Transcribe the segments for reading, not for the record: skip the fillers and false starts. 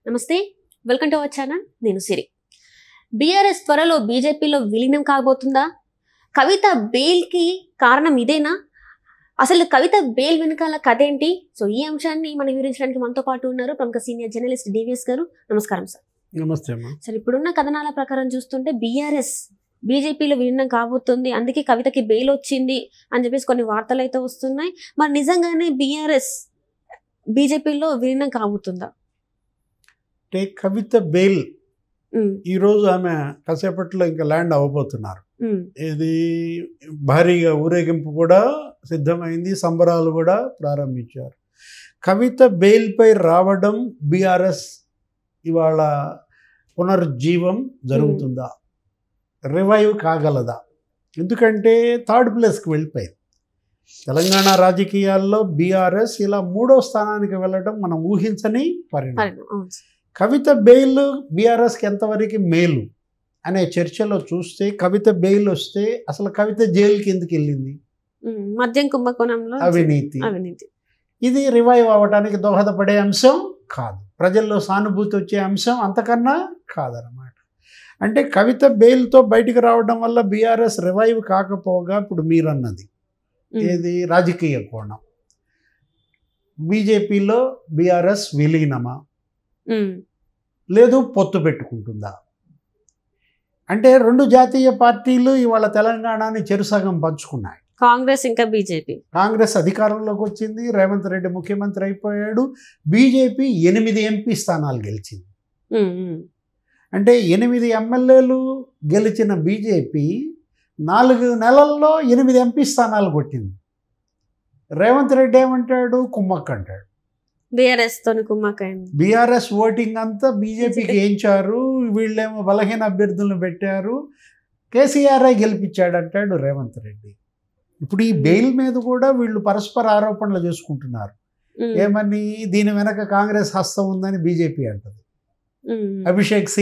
నమస్తే, welcome to our channel. నేను సిరి. BRS త్వరలో బీజేపీలో విలీనం కాబోతుందా? కవిత బెయిల్కి కారణం ఇదేనా? అసలు కవిత బెయిల్ వెనకాల కథ ఏంటి? సో ఈ అంశాన్ని మనం వివరించడానికి మనతో పాటు ఉన్నారు ప్రముఖ సీనియర్ జర్నలిస్ట్ డివిఎస్ గారు. నమస్కారం సార్. నమస్తే అమ్మా. సార్, ఇప్పుడున్న కథనాల ప్రకారం చూస్తుంటే బీఆర్ఎస్ బీజేపీలో విలీనం కాబోతుంది, అందుకే కవితకి బెయిల్ వచ్చింది అని చెప్పేసి కొన్ని వార్తలు అయితే వస్తున్నాయి. మరి నిజంగానే బీఆర్ఎస్ బీజేపీలో విలీనం కాబోతుందా? అంటే కవిత బెయిల్ ఈరోజు ఆమె కాసేపట్లో ఇంకా ల్యాండ్ అవ్వబోతున్నారు. ఇది భారీగా ఊరేగింపు కూడా సిద్ధమైంది, సంబరాలు కూడా ప్రారంభించారు. కవిత బెయిల్పై రావడం బీఆర్ఎస్ ఇవాళ పునరుజ్జీవం జరుగుతుందా, రివైవ్ కాగలదా? ఎందుకంటే థర్డ్ ప్లేస్కి వెళ్ళిపోయింది. తెలంగాణ రాజకీయాల్లో బీఆర్ఎస్ ఇలా 3వ స్థానానికి వెళ్ళడం మనం ఊహించని పరిణామం. కవిత బెయిల్ బీఆర్ఎస్కి ఎంతవరకు మేలు అనే చర్చలో చూస్తే, కవిత బెయిల్ వస్తే అసలు కవిత జైలుకి ఎందుకు వెళ్ళింది? మద్యం కుంభకోణంలో అవినీతి. ఇది రివైవ్ అవ్వడానికి దోహదపడే అంశం కాదు, ప్రజల్లో సానుభూతి వచ్చే అంశం అంతకన్నా కాదనమాట. అంటే కవిత బెయిల్తో బయటికి రావడం వల్ల బీఆర్ఎస్ రివైవ్ కాకపోగా, ఇప్పుడు మీరన్నది ఏది రాజకీయ కోణం, బీజేపీలో బీఆర్ఎస్ విలీనమా లేదు పొత్తు పెట్టుకుంటుందా? అంటే 2 జాతీయ పార్టీలు ఇవాళ తెలంగాణని చెరుసగం పంచుకున్నాయి. కాంగ్రెస్ ఇంకా బీజేపీ. కాంగ్రెస్ అధికారంలోకి వచ్చింది, రేవంత్ రెడ్డి ముఖ్యమంత్రి అయిపోయాడు. బీజేపీ 8 ఎంపీ స్థానాలు గెలిచింది. అంటే 8 ఎమ్మెల్యేలు గెలిచిన బీజేపీ 4 నెలల్లో 8 ఎంపీ స్థానాలు కొట్టింది. రేవంత్ రెడ్డి ఏమంటాడు? కుమ్మక్క అంటాడు. బీఆర్ఎస్ ఓటింగ్ అంతా బీజేపీకి వేయించారు, వీళ్ళేమో బలహీన అభ్యర్థులను పెట్టారు, కేసీఆర్ఐ గెలిపించాడు అంటాడు రేవంత్ రెడ్డి. ఇప్పుడు ఈ బెయిల్ మీద కూడా వీళ్ళు పరస్పర ఆరోపణలు చేసుకుంటున్నారు. ఏమని? దీని వెనక కాంగ్రెస్ హస్తం ఉందని బీజేపీ అంటది. అభిషేక్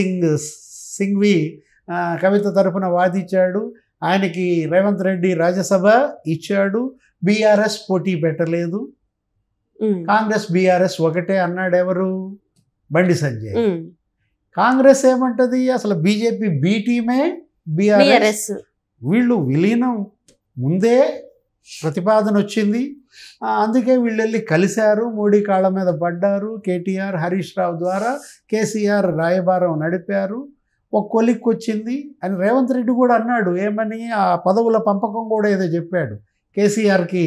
సింఘ్వి కవిత తరఫున వాదించాడు, ఆయనకి రేవంత్ రెడ్డి రాజ్యసభ ఇచ్చాడు, బీఆర్ఎస్ పోటీ పెట్టలేదు, కాంగ్రెస్ బీఆర్ఎస్ ఒకటే అన్నాడు. ఎవరు? బండి సంజయ్. కాంగ్రెస్ ఏమంటది? అసలు బీజేపీ బి టీమే బీఆర్ఎస్, వీళ్ళు విలీనం ముందే ప్రతిపాదన వచ్చింది, అందుకే వీళ్ళు వెళ్ళి కలిశారు, మోడీ కాళ్ళ మీద పడ్డారు, కేటీఆర్ హరీష్ రావు ద్వారా కేసీఆర్ రాయబారం నడిపారు, ఒక కొలిక్కి వచ్చింది అని రేవంత్ రెడ్డి కూడా అన్నాడు. ఏమని? ఆ పదవుల పంపకం కూడా ఏదో చెప్పాడు. కేసీఆర్కి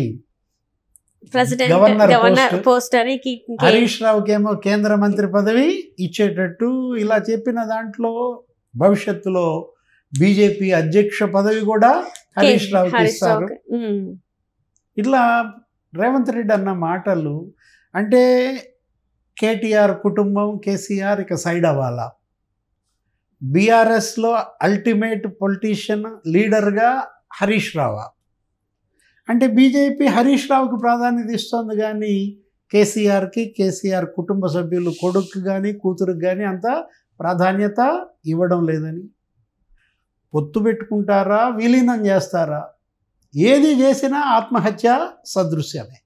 గవర్నర్ పోస్ట్ అని, హరీష్ రావుకి ఏమో కేంద్ర మంత్రి పదవి ఇచ్చేటట్టు ఇలా చెప్పిన దాంట్లో భవిష్యత్తులో బీజేపీ అధ్యక్ష పదవి కూడా హరీష్ రావుకి ఇస్తారు. ఇట్లా రేవంత్ రెడ్డి అన్న మాటలు అంటే కేటీఆర్ కుటుంబం, కేసీఆర్ ఇక సైడ్ అవ్వాలా, బీఆర్ఎస్లో అల్టిమేట్ పొలిటీషియన్ లీడర్గా హరీష్ రావా? అంటే బీజేపీ హరీష్ రావుకి ప్రాధాన్యత ఇస్తుంది, కానీ కేసీఆర్కి, కేసీఆర్ కుటుంబ సభ్యులు కొడుకు కానీ కూతురుకి కానీ అంత ప్రాధాన్యత ఇవ్వడం లేదని. పొత్తు పెట్టుకుంటారా, విలీనం చేస్తారా? ఏది చేసినా ఆత్మహత్య సదృశ్యమే.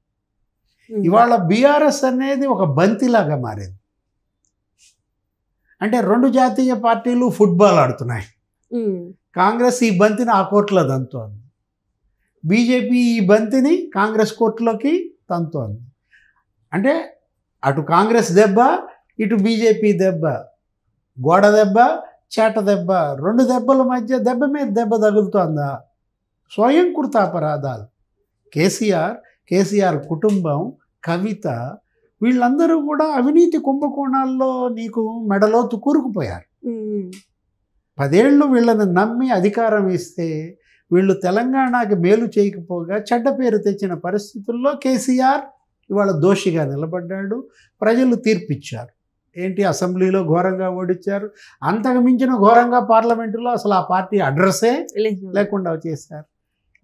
ఇవాళ బీఆర్ఎస్ అనేది ఒక బంతిలాగా మారింది. అంటే 2 జాతీయ పార్టీలు ఫుట్బాల్ ఆడుతున్నాయి. కాంగ్రెస్ ఈ బంతిని ఆ కోర్టులో దంతోంది, బీజేపీ ఈ బంతిని కాంగ్రెస్ కోర్టులోకి తంతోంది. అంటే అటు కాంగ్రెస్ దెబ్బ, ఇటు బీజేపీ దెబ్బ, గోడ దెబ్బ, చేట దెబ్బ, 2 దెబ్బల మధ్య దెబ్బ మీద దెబ్బ తగులుతోందా? స్వయం కృతాపరాధాలు. కేసీఆర్ కుటుంబం, కవిత, వీళ్ళందరూ కూడా అవినీతి కుంభకోణాల్లో నీకు మెడలోతు కూరుకుపోయారు. 10 ఏళ్ళు వీళ్ళని నమ్మి అధికారం ఇస్తే వీళ్ళు తెలంగాణకి మేలు చేయకపోగా చెడ్డ పేరు తెచ్చిన పరిస్థితుల్లో కేసీఆర్ ఇవాళ దోషిగా నిలబడ్డాడు. ప్రజలు తీర్పిచ్చారు. ఏంటి? అసెంబ్లీలో ఘోరంగా ఓడించారు, అంతకు మించిన ఘోరంగా పార్లమెంటులో అసలు ఆ పార్టీ అడ్రస్సే లేకుండా చేశారు.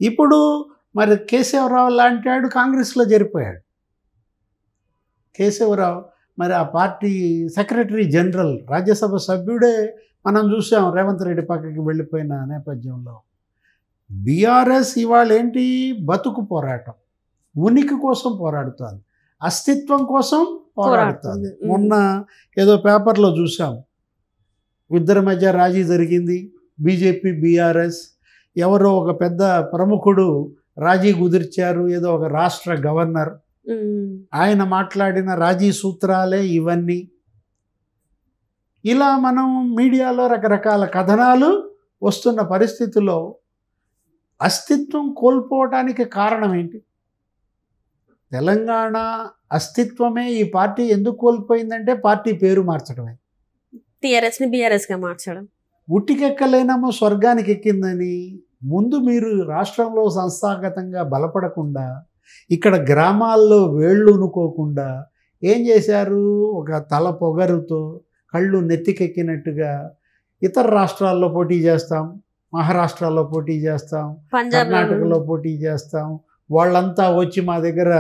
ఇప్పుడు మరి కేశవరావు లాంటాడు కాంగ్రెస్లో జరిపోయాడు. కేశవరావు మరి ఆ పార్టీ సెక్రటరీ జనరల్, రాజ్యసభ సభ్యుడే మనం చూసాం రేవంత్ రెడ్డి పక్కకి వెళ్ళిపోయిన నేపథ్యంలో. బీఆర్ఎస్ ఇవాళ ఏంటి? బతుకు పోరాటం, ఉనికి కోసం పోరాడుతోంది, అస్తిత్వం కోసం పోరాడుతుంది. మొన్న ఏదో పేపర్లో చూసాం, ఇద్దరి మధ్య రాజీ జరిగింది, బీజేపీ బీఆర్ఎస్. ఎవరో ఒక పెద్ద ప్రముఖుడు రాజీ కుదిర్చారు, ఏదో ఒక రాష్ట్ర గవర్నర్. ఆయన మాట్లాడిన రాజీ సూత్రాలే ఇవన్నీ. ఇలా మనం మీడియాలో రకరకాల కథనాలు వస్తున్న పరిస్థితుల్లో అస్తిత్వం కోల్పోవటానికి కారణం ఏంటి? తెలంగాణ అస్తిత్వమే ఈ పార్టీ ఎందుకు కోల్పోయిందంటే పార్టీ పేరు మార్చడమే. టీఆర్ఎస్ని బీఆర్ఎస్గా మార్చడం. ఉట్టికెక్కలేనమో స్వర్గానికి ఎక్కిందని ముందు మీరు రాష్ట్రంలో సంస్థాగతంగా బలపడకుండా, ఇక్కడ గ్రామాల్లో వేళ్ళు ఉనుకోకుండా ఏం చేశారు? ఒక తల పొగరుతో కళ్ళు నెత్తికెక్కినట్టుగా ఇతర రాష్ట్రాల్లో పోటీ చేస్తాం, మహారాష్ట్రలో పోటీ చేస్తాం, కర్ణాటకలో పోటీ చేస్తాం, వాళ్ళంతా వచ్చి మా దగ్గర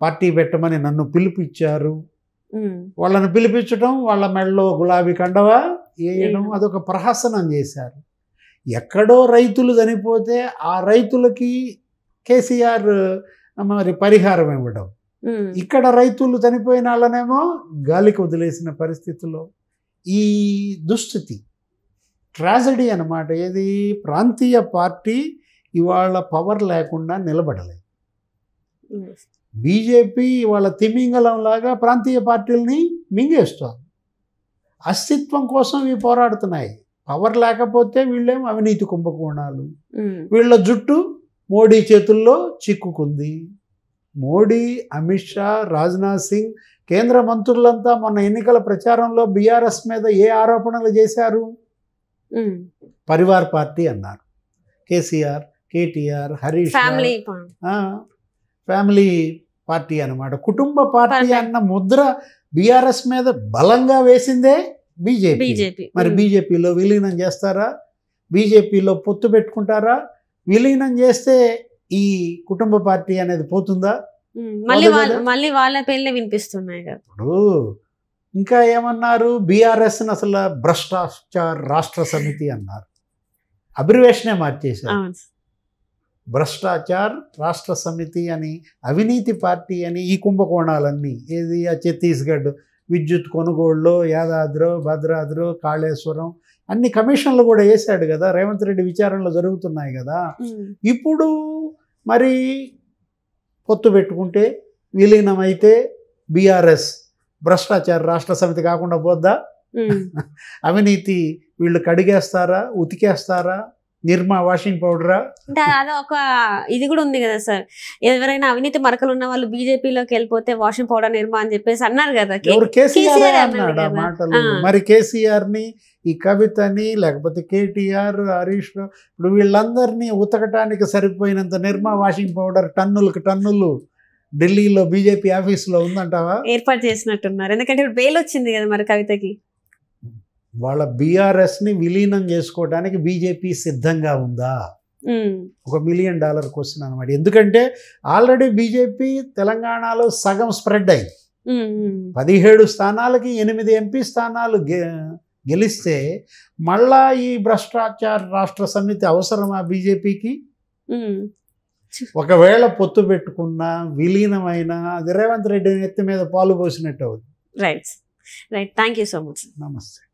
పార్టీ పెట్టమని నన్ను పిలిపించారు. వాళ్ళని పిలిపించడం, వాళ్ళ మెడలో గులాబీ కండవా వేయడం, అదొక ప్రహసనం చేశారు. ఎక్కడో రైతులు చనిపోతే ఆ రైతులకి కేసీఆర్ మరి పరిహారం ఇవ్వడం, ఇక్కడ రైతులు చనిపోయిన వాళ్ళనేమో గాలికి వదిలేసిన పరిస్థితుల్లో ఈ దుస్థితి ట్రాజడీ అన్నమాట. ఏది? ప్రాంతీయ పార్టీ ఇవాళ పవర్ లేకుండా నిలబడలేదు. బీజేపీ ఇవాళ తిమింగలంలాగా ప్రాంతీయ పార్టీలని మింగేస్తోంది. అస్తిత్వం కోసం ఇవి పోరాడుతున్నాయి. పవర్ లేకపోతే వీళ్ళేమో అవినీతి కుంభకోణాలు, వీళ్ళ జుట్టు మోడీ చేతుల్లో చిక్కుకుంది. మోడీ, అమిత్ షా, రాజ్నాథ్ సింగ్, కేంద్ర మంత్రులంతా మొన్న ఎన్నికల ప్రచారంలో బీఆర్ఎస్ మీద ఏ ఆరోపణలు చేశారు? పరివార్ పార్టీ అన్నారు. కేసీఆర్, కేటీఆర్, హరీష్, ఫ్యామిలీ పార్టీ అన్నమాట. కుటుంబ పార్టీ అన్న ముద్ర బీఆర్ఎస్ మీద బలంగా వేసిందే బీజేపీ. మరి బీజేపీలో విలీనం చేస్తారా? బీజేపీలో పొత్తు పెట్టుకుంటారా? విలీనం చేస్తే ఈ కుటుంబ పార్టీ అనేది పోతుందా? మళ్ళీ వాళ్ళ పేర్లే వినిపిస్తున్నాయి కదా. ఇప్పుడు ఇంకా ఏమన్నారు? బీఆర్ఎస్ని అసలు భ్రష్టాచార రాష్ట్ర సమితి అన్నారు. అబ్రివేషనే మార్చేశారు. భ్రష్టాచార్ రాష్ట్ర సమితి అని, అవినీతి పార్టీ అని. ఈ కుంభకోణాలన్నీ ఏది? ఆ ఛత్తీస్గఢ్ విద్యుత్ కొనుగోళ్ళలో, యాదాద్రో, భద్రాద్రో, కాళేశ్వరం అన్ని కమిషన్లు కూడా వేశాడు కదా. రేవంత్ రెడ్డి విచారణలు జరుగుతున్నాయి కదా. ఇప్పుడు మరి పొత్తు పెట్టుకుంటే, విలీనమైతే బీఆర్ఎస్ భ్రష్టాచార రాష్ట్ర సమితి కాకుండా పోద్దా? అవినీతి వీళ్ళు కడిగేస్తారా, ఉతికేస్తారా? నిర్మా వాషింగ్ పౌడరా? అంటే అదే ఒక ఇది కూడా ఉంది కదా సార్, ఎవరైనా అవినీతి మరకలు ఉన్న వాళ్ళు బీజేపీలోకి వెళ్ళిపోతే వాషింగ్ పౌడర్ నిర్మా అని చెప్పేసి అన్నారు కదా. కేసీఆర్ అన్నాడు ఆ మాటలు. మరి కేసీఆర్ని, ఈ కవితని, లేకపోతే కేటీఆర్, హరీష్, ఇప్పుడు వీళ్ళందరినీ ఉతకటానికి సరిపోయినంత నిర్మా వాషింగ్ పౌడర్ టన్నులకు టన్నులు ఢిల్లీలో బీజేపీ ఆఫీసులో ఉందంటావా? ఏర్పాటు చేసినట్టున్నారు. ఎందుకంటే ఇప్పుడు బెయిల్ వచ్చింది కదా మరి కవితకి. వాళ్ళ బీఆర్ఎస్ని విలీనం చేసుకోవడానికి బీజేపీ సిద్ధంగా ఉందా? $1 మిలియన్ క్వశ్చన్ అనమాట. ఎందుకంటే ఆల్రెడీ బీజేపీ తెలంగాణలో సగం స్ప్రెడ్ అయింది. 17 స్థానాలకి 8 ఎంపీ స్థానాలు గెలిస్తే మళ్ళా ఈ భ్రష్టాచార రాష్ట్ర సమితి అవసరమా బీజేపీకి? ఒకవేళ పొత్తు పెట్టుకున్నా, విలీనమైనా అది రేవంత్ రెడ్డి నెత్తి మీద పాలు పోసినట్టు అవుతుంది. Right. Thank you so much. నమస్తే.